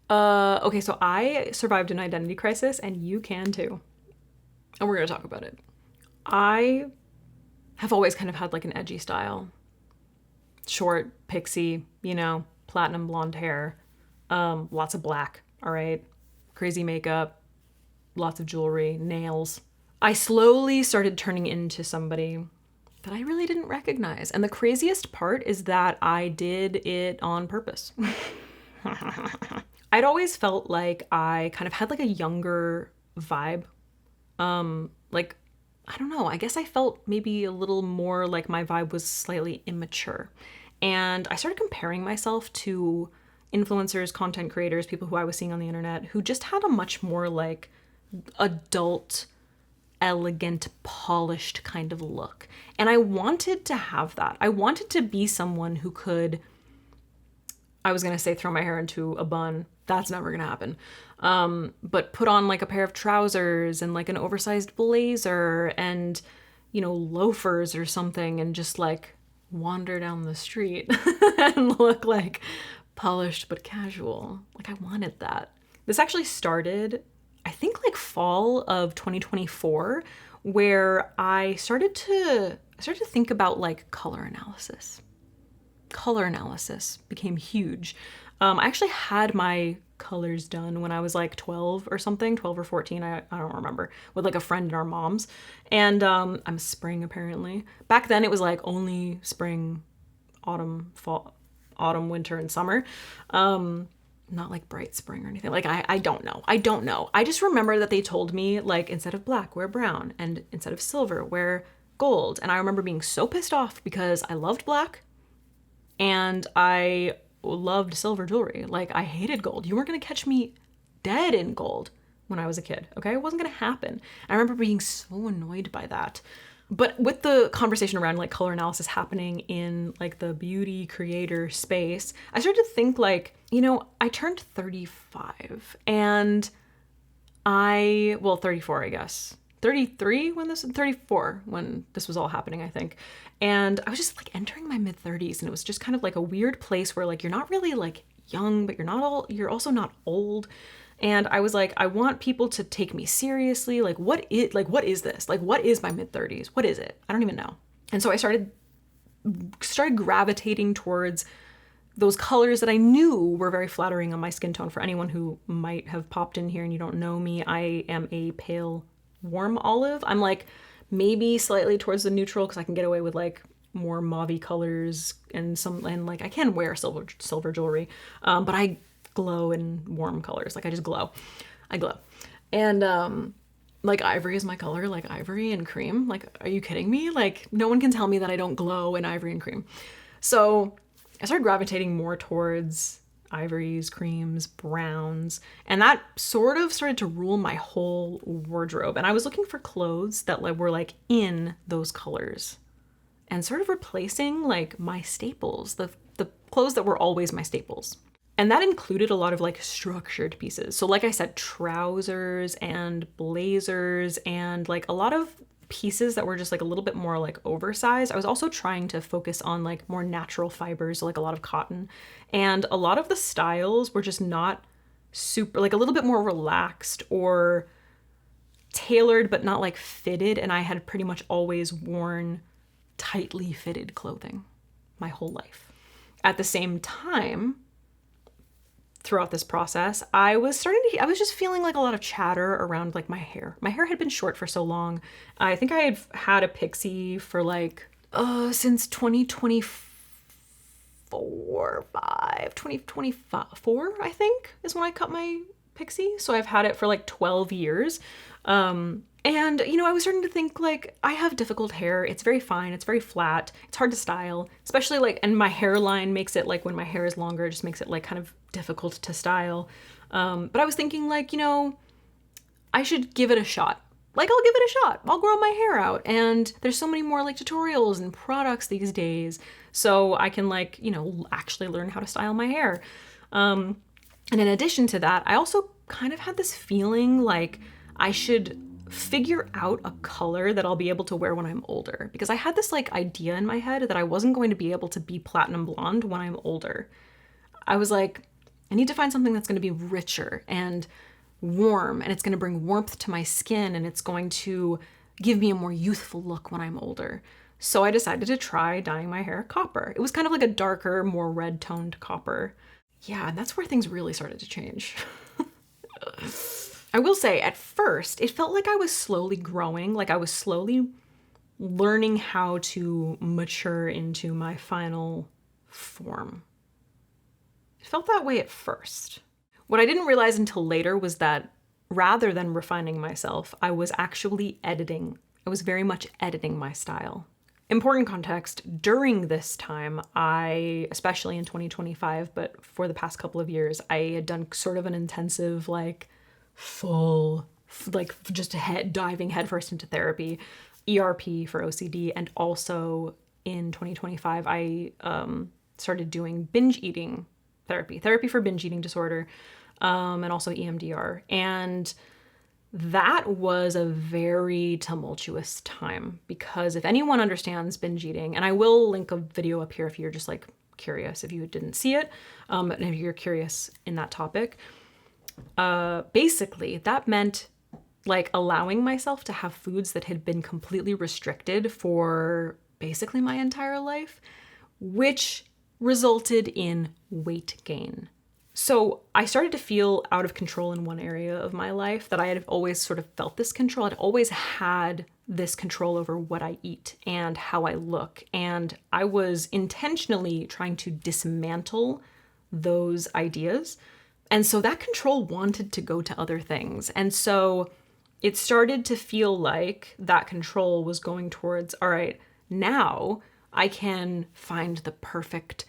Okay, so I survived an identity crisis, and you can too. And we're gonna talk about it. I have always kind of had like an edgy style. Short, pixie, platinum blonde hair, lots of black, all right? Crazy makeup, lots of jewelry, nails. I slowly started turning into somebody that I really didn't recognize. And the craziest part is that I did it on purpose. I'd always felt like I kind of had like a younger vibe. Like, I don't know, I guess I felt maybe a little more like my vibe was slightly immature. And I started comparing myself to influencers, content creators, people who I was seeing on the internet who just had a much more like adult, elegant, polished kind of look. And I wanted to have that. I wanted to be someone who could, I was gonna say throw my hair into a bun. That's never gonna happen. But put on like a pair of trousers and like an oversized blazer and, loafers or something and just like wander down the street and look like polished but casual. Like I wanted that. This actually started, I think like fall of 2024, where I started to think about like color analysis. Color analysis became huge. I actually had my colors done when I was like 12 or something, 12 or 14, I don't remember, with like a friend and our moms. And I'm spring apparently. Back then it was like only spring, autumn, fall, autumn, winter, and summer. Not like bright spring or anything. Like I don't know. I don't know. I just remember that they told me like instead of black, wear brown, and instead of silver, wear gold. And I remember being so pissed off because I loved black and I loved silver jewelry. Like I hated gold. You weren't gonna catch me dead in gold when I was a kid. Okay, it wasn't gonna happen. I remember being so annoyed by that. But with the conversation around like color analysis happening in like the beauty creator space, I started to think like, I turned 35 and 34, I guess. 34 when this was all happening, I think. And I was just like entering my mid 30s and it was just kind of like a weird place where like you're not really like young, but you're also not old. And I was like, I want people to take me seriously. What is this? Like, what is my mid 30s? What is it? I don't even know. And so I started gravitating towards those colors that I knew were very flattering on my skin tone. For anyone who might have popped in here and you don't know me, I am a pale, warm olive. I'm like maybe slightly towards the neutral because I can get away with like more mauvey colors and like I can wear silver jewelry, but I glow in warm colors. Like I just glow. I glow. And like ivory is my color, like ivory and cream. Like, are you kidding me? Like no one can tell me that I don't glow in ivory and cream. So I started gravitating more towards ivories, creams, browns, and that sort of started to rule my whole wardrobe. And I was looking for clothes that were like in those colors and sort of replacing like my staples, the clothes that were always my staples. And that included a lot of like structured pieces. So like I said, trousers and blazers and like a lot of pieces that were just like a little bit more like oversized. I was also trying to focus on like more natural fibers, so like a lot of cotton. And a lot of the styles were just not super, like a little bit more relaxed or tailored, but not like fitted. And I had pretty much always worn tightly fitted clothing my whole life. At the same time, throughout this process, I was just feeling like a lot of chatter around like my hair. My hair had been short for so long. I think I had had a pixie for like, since 2024, I think is when I cut my pixie. So I've had it for like 12 years. And, I was starting to think like I have difficult hair. It's very fine. It's very flat. It's hard to style, especially like, and my hairline makes it like when my hair is longer, it just makes it like kind of difficult to style. But I was thinking like, I should give it a shot. Like I'll give it a shot. I'll grow my hair out. And there's so many more like tutorials and products these days. So I can like, actually learn how to style my hair. And in addition to that, I also kind of had this feeling like I should figure out a color that I'll be able to wear when I'm older. Because I had this like idea in my head that I wasn't going to be able to be platinum blonde when I'm older. I was like, I need to find something that's going to be richer and warm, and it's going to bring warmth to my skin, and it's going to give me a more youthful look when I'm older. So I decided to try dyeing my hair copper. It was kind of like a darker, more red toned copper. Yeah, and that's where things really started to change. I will say, at first, it felt like I was slowly growing, like I was slowly learning how to mature into my final form. It felt that way at first. What I didn't realize until later was that rather than refining myself, I was actually editing. I was very much editing my style. Important context, during this time, especially in 2025, but for the past couple of years, I had done sort of an intensive, just diving headfirst into therapy, ERP for OCD, and also in 2025, I started doing binge eating therapy for binge eating disorder, and also EMDR. And that was a very tumultuous time, because if anyone understands binge eating, and I will link a video up here if you're just curious, if you didn't see it, and if you're curious in that topic, basically that meant allowing myself to have foods that had been completely restricted for basically my entire life, which resulted in weight gain. So I started to feel out of control in one area of my life that I had always sort of felt this control. I'd always had this control over what I eat and how I look. And I was intentionally trying to dismantle those ideas. And so that control wanted to go to other things. And so it started to feel like that control was going towards, all right, now I can find the perfect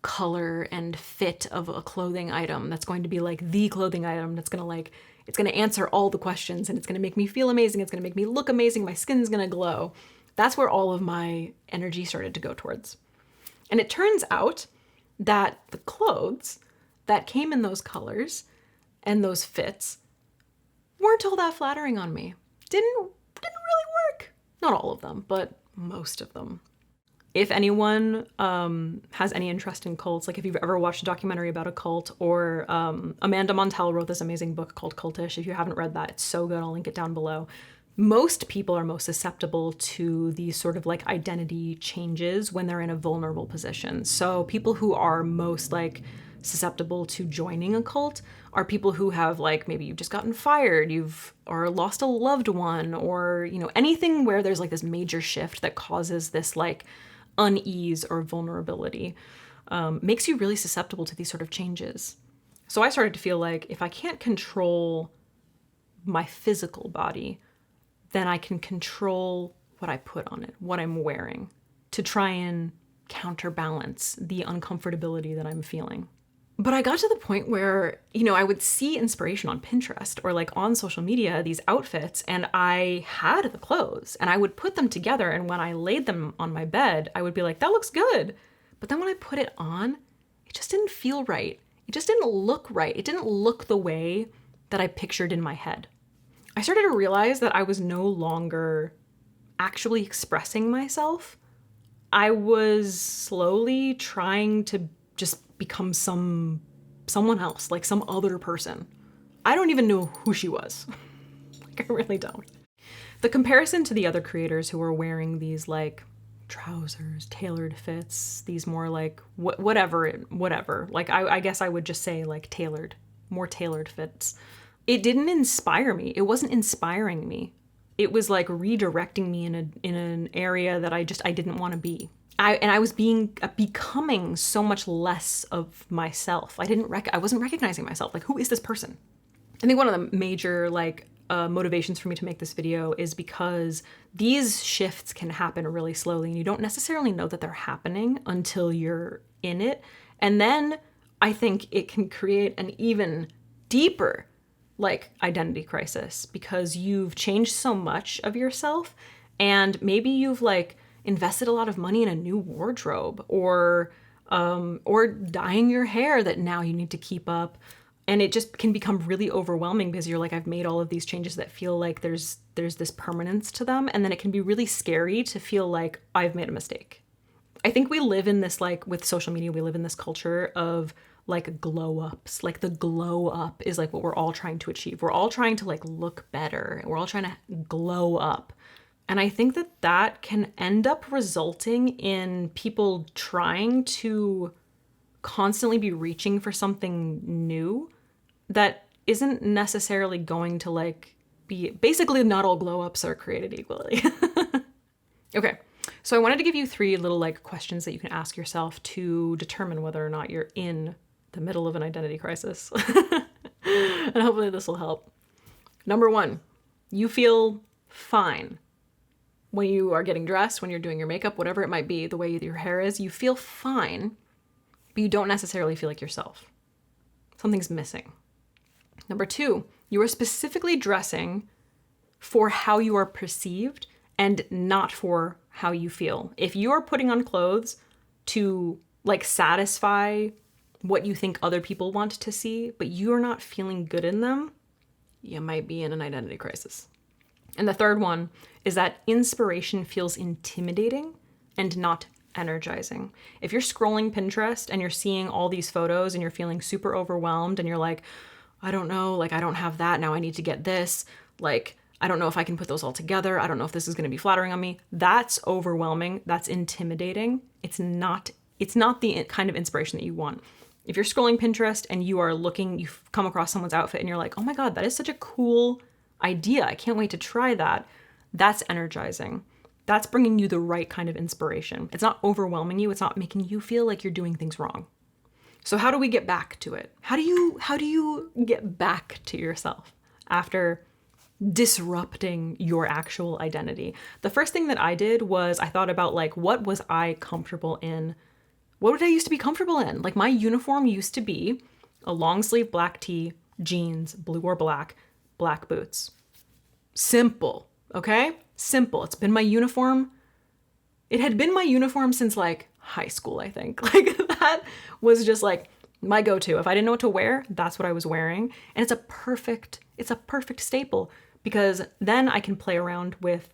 color and fit of a clothing item that's going to be the clothing item that's going to it's going to answer all the questions, and it's going to make me feel amazing. It's going to make me look amazing. My skin's going to glow. That's where all of my energy started to go towards. And it turns out that the clothes that came in those colors and those fits weren't all that flattering on me. Didn't really work. Not all of them, but most of them. If anyone has any interest in cults, if you've ever watched a documentary about a cult, or Amanda Montell wrote this amazing book called Cultish. If you haven't read that, it's so good. I'll link it down below. Most people are most susceptible to these sort of identity changes when they're in a vulnerable position. So people who are most susceptible to joining a cult are people who have maybe you've just gotten fired, or lost a loved one, or anything where there's this major shift that causes this unease or vulnerability, makes you really susceptible to these sort of changes. So I started to feel if I can't control my physical body, then I can control what I put on it, what I'm wearing, to try and counterbalance the uncomfortability that I'm feeling. But I got to the point where, I would see inspiration on Pinterest or on social media, these outfits, and I had the clothes and I would put them together. And when I laid them on my bed, I would be like, that looks good. But then when I put it on, it just didn't feel right. It just didn't look right. It didn't look the way that I pictured in my head. I started to realize that I was no longer actually expressing myself. I was slowly trying to just become someone else, some other person. I don't even know who she was. I really don't. The comparison to the other creators who were wearing these trousers, tailored fits, these more whatever. I guess I would just say tailored, more tailored fits. It didn't inspire me. It wasn't inspiring me. It was redirecting me in an area that I didn't want to be. I was becoming so much less of myself. I wasn't recognizing myself. Who is this person? I think one of the major motivations for me to make this video is because these shifts can happen really slowly, and you don't necessarily know that they're happening until you're in it. And then I think it can create an even deeper identity crisis, because you've changed so much of yourself, and maybe you've invested a lot of money in a new wardrobe, or dyeing your hair that now you need to keep up. And it just can become really overwhelming because you're I've made all of these changes that feel there's this permanence to them. And then it can be really scary to feel I've made a mistake. I think we live in this, with social media, we live in this culture of like glow ups. Like the glow up is like what we're all trying to achieve. We're all trying to like look better. We're all trying to glow up. And I think that that can end up resulting in people trying to constantly be reaching for something new that isn't necessarily going to like be, basically not all glow ups are created equally. Okay. So I wanted to give you 3 little like questions that you can ask yourself to determine whether or not you're in the middle of an identity crisis. And hopefully this will help. Number 1, you feel fine when you are getting dressed, when you're doing your makeup, whatever it might be, the way your hair is, you feel fine, but you don't necessarily feel like yourself. Something's missing. Number 2, you are specifically dressing for how you are perceived and not for how you feel. If you are putting on clothes to like satisfy what you think other people want to see, but you're not feeling good in them, you might be in an identity crisis. And the third one is that inspiration feels intimidating and not energizing. If you're scrolling Pinterest and you're seeing all these photos and you're feeling super overwhelmed and you're like, I don't know, like I don't have that, now I need to get this, like I don't know if I can put those all together. I don't know if this is going to be flattering on me. That's overwhelming. That's intimidating. It's not the kind of inspiration that you want. If you're scrolling Pinterest and you are looking, you've come across someone's outfit and you're like, oh my God, that is such a cool idea. I can't wait to try that. That's energizing. That's bringing you the right kind of inspiration. It's not overwhelming you. It's not making you feel like you're doing things wrong. So how do we get back to it? How do you get back to yourself after disrupting your actual identity? The first thing that I did was I thought about like, what was I comfortable in? What would I used to be comfortable in? Like my uniform used to be a long sleeve black tee, jeans, blue or black boots. Simple, okay? Simple. It's been my uniform. It had been my uniform since like high school, I think. Like that was just like my go-to. If I didn't know what to wear, that's what I was wearing. And it's a perfect staple because then I can play around with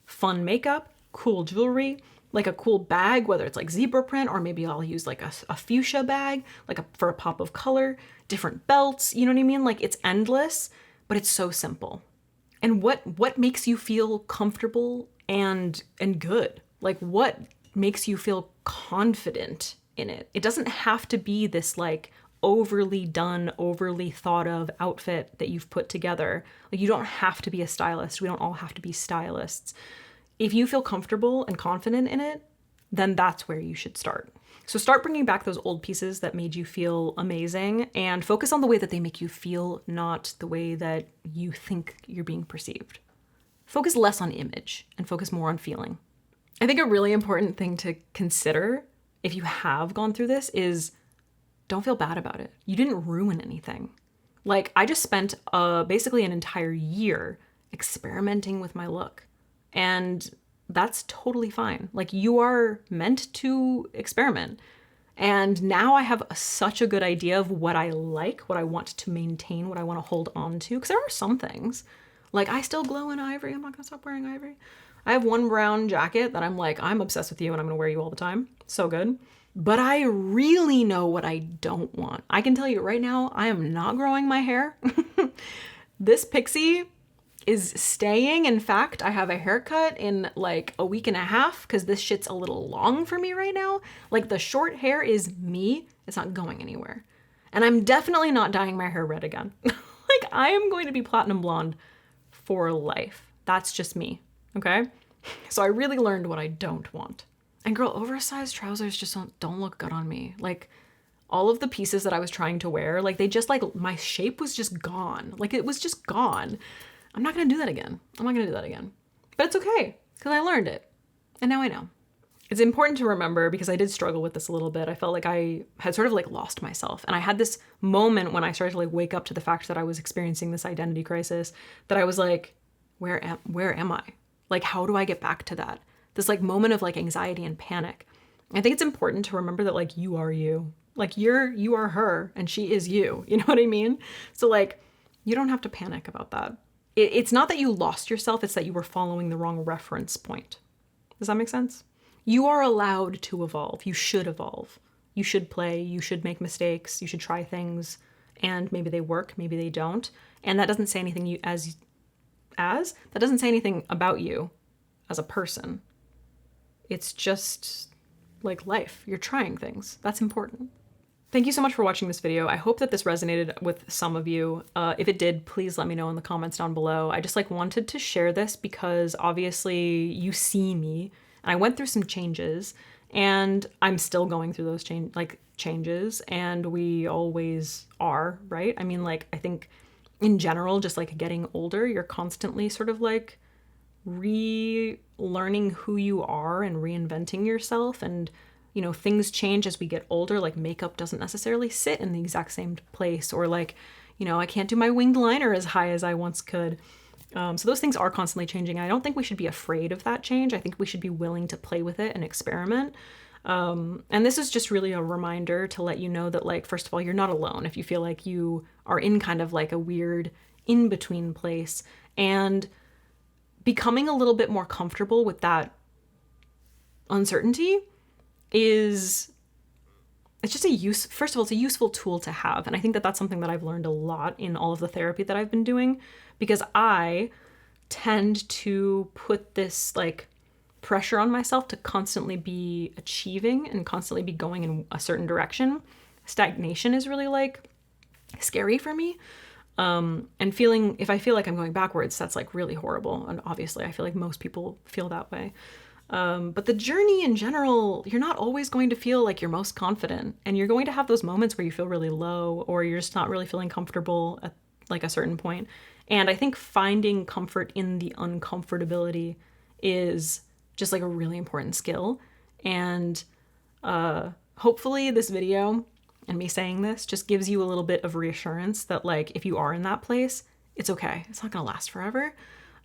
fun makeup, cool jewelry, like a cool bag, whether it's like zebra print or maybe I'll use like a fuchsia bag, like for a pop of color, different belts, you know what I mean? Like it's endless, but it's so simple. And what makes you feel comfortable and good? Like what makes you feel confident in it? It doesn't have to be this like overly done, overly thought of outfit that you've put together. Like you don't have to be a stylist. We don't all have to be stylists. If you feel comfortable and confident in it, then that's where you should start. So start bringing back those old pieces that made you feel amazing and focus on the way that they make you feel, not the way that you think you're being perceived. Focus less on image and focus more on feeling. I think a really important thing to consider if you have gone through this is don't feel bad about it. You didn't ruin anything. Like I just spent basically an entire year experimenting with my look. And that's totally fine. Like you are meant to experiment. And now I have such a good idea of what I like, what I want to maintain, what I want to hold on to. Because there are some things, like I still glow in ivory. I'm not going to stop wearing ivory. I have one brown jacket that I'm like, I'm obsessed with you and I'm going to wear you all the time. So good. But I really know what I don't want. I can tell you right now, I am not growing my hair. This pixie is staying. In fact, I have a haircut in like a week and a half because this shit's a little long for me right now. Like the short hair is me. It's not going anywhere. And I'm definitely not dyeing my hair red again. Like I am going to be platinum blonde for life. That's just me. Okay. So I really learned what I don't want. And girl, oversized trousers just don't look good on me. Like all of the pieces that I was trying to wear, like they just like my shape was just gone. Like it was just gone. I'm not going to do that again. But it's okay because I learned it. And now I know. It's important to remember because I did struggle with this a little bit. I felt like I had sort of like lost myself. And I had this moment when I started to like wake up to the fact that I was experiencing this identity crisis that I was like, where am I? Like, how do I get back to that? This like moment of like anxiety and panic. I think it's important to remember that like you are you. Like you are her and she is you. You know what I mean? So like you don't have to panic about that. It's not that you lost yourself, it's that you were following the wrong reference point. Does that make sense? You are allowed to evolve. You should evolve. You should play, you should make mistakes, you should try things, and maybe they work, maybe they don't. And that doesn't say anything that doesn't say anything about you as a person. It's just like life. You're trying things. That's important. Thank you so much for watching this video. I hope that this resonated with some of you. If it did, please let me know in the comments down below. I just wanted to share this because obviously you see me and I went through some changes and I'm still going through those changes, and we always are, right? I mean, I think in general, just getting older, you're constantly sort of relearning who you are and reinventing yourself. And things change as we get older. Makeup doesn't necessarily sit in the exact same place, or I can't do my winged liner as high as I once could. So those things are constantly changing. I don't think we should be afraid of that change. I think we should be willing to play with it and experiment. And this is just really a reminder to let you know that, first of all, you're not alone if you feel like you are in kind of a weird in-between place, and becoming a little bit more comfortable with that uncertainty it's just first of all, it's a useful tool to have. And I think that that's something that I've learned a lot in all of the therapy that I've been doing, because I tend to put this pressure on myself to constantly be achieving and constantly be going in a certain direction. Stagnation is really scary for me. And if I feel like I'm going backwards, that's really horrible. And obviously I feel like most people feel that way. But the journey in general, you're not always going to feel like you're most confident, and you're going to have those moments where you feel really low, or you're just not really feeling comfortable at a certain point. And I think finding comfort in the uncomfortability is just a really important skill. And hopefully this video and me saying this just gives you a little bit of reassurance that if you are in that place, it's okay. It's not gonna last forever.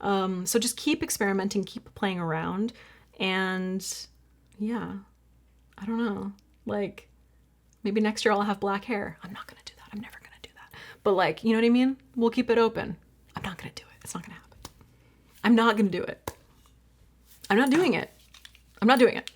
So just keep experimenting, keep playing around. And yeah, I don't know, maybe next year I'll have black hair. I'm not gonna do that. I'm never gonna do that. But you know what I mean? We'll keep it open. I'm not gonna do it. It's not gonna happen. I'm not gonna do it. I'm not doing it. I'm not doing it.